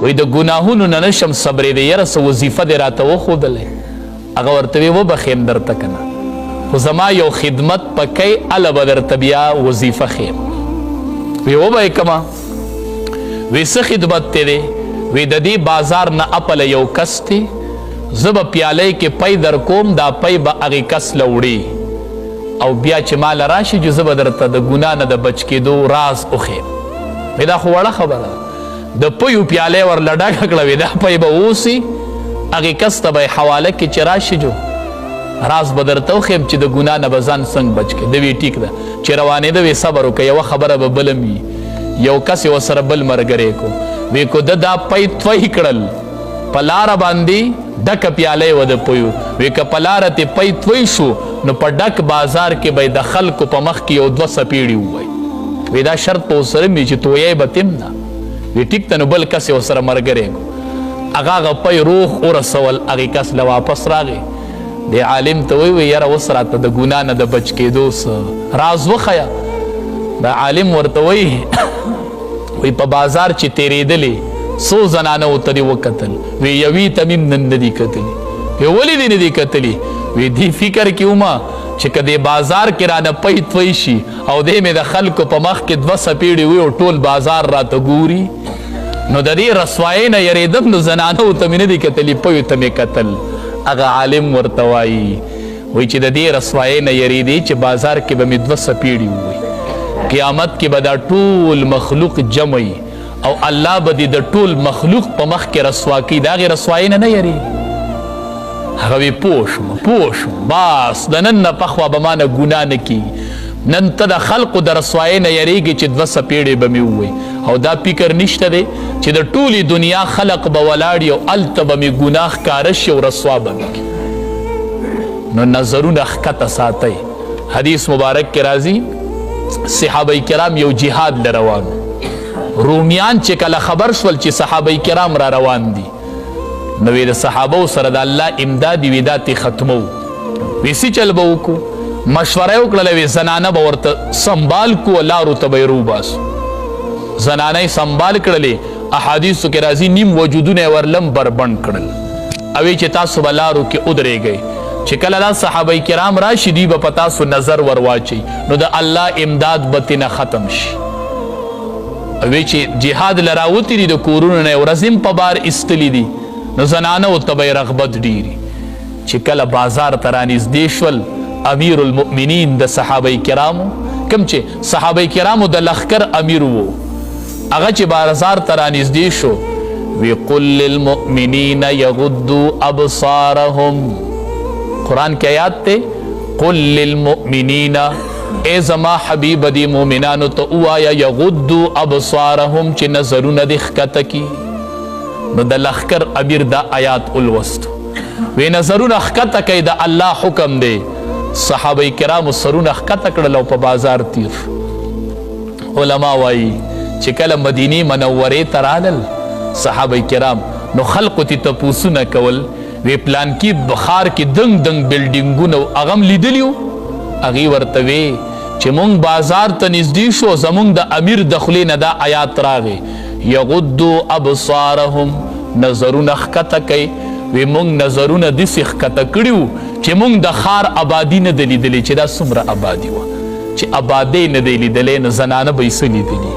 وی د ګناهونو نه نشم صبرېدی یاره څه وظیفه دې راته وښودلی هغه ورته وی وبخیم درته که نه خو زما یو خدمت پکی هله به درته بیا وظیفه خیم وی وبه یې کمه وی څه خدمت دی دی وی د دې بازار نه اپله یو کس دی زه به پیالۍ کې پی در کوم دا پی به هغې کس له وړي او بیا چې ماله راشي چې زه به درته د ګناه نه د بچ کېدو راز وښیم وی دا خو وړه خبره ده د پیو پیالۍ ورله ډکه کړه وی دا پی به اوسي هغې کس ته به یې حواله کې چې راشي جو راز به درته وښیم چې د ګناه نه به ځان څنګه بچ کړې د وی ټیک ده چې روانېده وی صبر وکړه یوه خبره به بله وي یو کس یې ورسره بل ملګری کو وی کو ده دا پی توی کړل په لاره باندې ډکه پیالۍ وه د پیو وی که په لاره تې پی توی شو نو په ډک بازار کې به د خلکو په مخ کې یو دوه څپېړي ووایي وی دا شرط په ورسره وي چې تویی به تم نه وی ټیک ته نو بل کس یې ورسره ملګری کو هغه هغه پی روغ ورسول هغې کس له واپس راغی د عالم ته وی یاره اوس راته د ګناه نه د بچ کېدو څه راز وښیه د عالم ورته وی په بازار چې تېرېدلې څو زنانه ورته دې وکتل وی یوې ته مې نن نه دي کتلي وی ولې دې نه دي کتلي وی دې فکر کې ومه چې که دې بازار کې رانه پی توی شي او دې مې د خلکو په مخ کې دوه څپېړې وي او ټول بازار راته ګوري نو د دې رسوایۍ نه یېرېدم نو زنانو ته مې نه دي کتلي پیو ته مې کتل هغه عالم ورته وایي وایي چې د دې رسوایۍ نه یېرېدې چې بازار کې به مې دوه څپېړې ووي قیامت کې به دا ټول مخلوق جمع او الله به دې د ټول مخلوق په مخ کې رسوا کوي د هغې رسوایۍ نه نه یېرېږي هغه وی پوه شوم بس د نن نه پخوا به ما نه ګناه نه کېږي نن ته د خلقو د رسوایۍ نه یېرېږي چې دوه څپېړې به مې ووایي او دا فکر نشته دی چې د ټولې دنیا خلق به ولاړ او هلته به مې ګناه ښکاره شي او رسوا به مې کړي نو نظرونه ښکته ساتئ حدیث مبارک کې راځي صحابه کرام یو جهاد له روان رومیان چې کله خبر شول چې صحابه کرام را روان دي نو د صحابو سره د الله امداد وي دا تې ختمو وی څه چل به وکړو مشوره یې وکړله وی زنانه به ورته سنبال کو لارو ته به یې روباسو زنانه یې سنبال کړلې احادیثو کې راځي نیم وجودونه یې ورلم بربند کړل او چې تاسو به لارو کې ودرېږئ چې کله دا صحابه کرام راشي دوی به په تاسو نظر ور واچوي نو د الله امداد به ترې نه ختم شي او چې جهاد له راوتي دي د کورونو نه ورځ هم په بار ایستلي دي نو زنانو ته به یې رغبت ډېري چې کله بازار ته رانږدې شول امیر المؤمنین د صحابه کرامو کوم چې صحابه کرامو د لښکر امیر و هغه چې بازار ته رانږدې شو وی قل للمؤمنین یغضوا ابصارهم قرآن کی آیات تے قل للمؤمنین اے زما حبیب دی مومنانو تو اوایا یغضوا ابصارهم چی نظرون دخکت کی نو دا لخکر امیر دا آیات الوستو وی نظرون اخکت کی دا اللہ حکم دے صحابہ کرام سرون اخکت کڑلو پا بازار تیر علماء وائی چی کل مدینی منوری ترالل صحابہ کرام نو خلقو تی تپوسو نکول وی پلان کی بخار کی دنگ دنگ بلڈنگونو اغم لیدلیو اغی ورتوی چی مونگ بازار تا نزدی شو زمونگ دا امیر دخلین دا آیات راغی یغدو ابصارهم نظرون اخکتا کئی وی مونگ نظرون دس اخکتا کڑیو چی مونگ دا خار آبادی ندلی دلی چی دا سمر آبادی وا چی آبادی ندلی دلی نزنان بیسلی دلی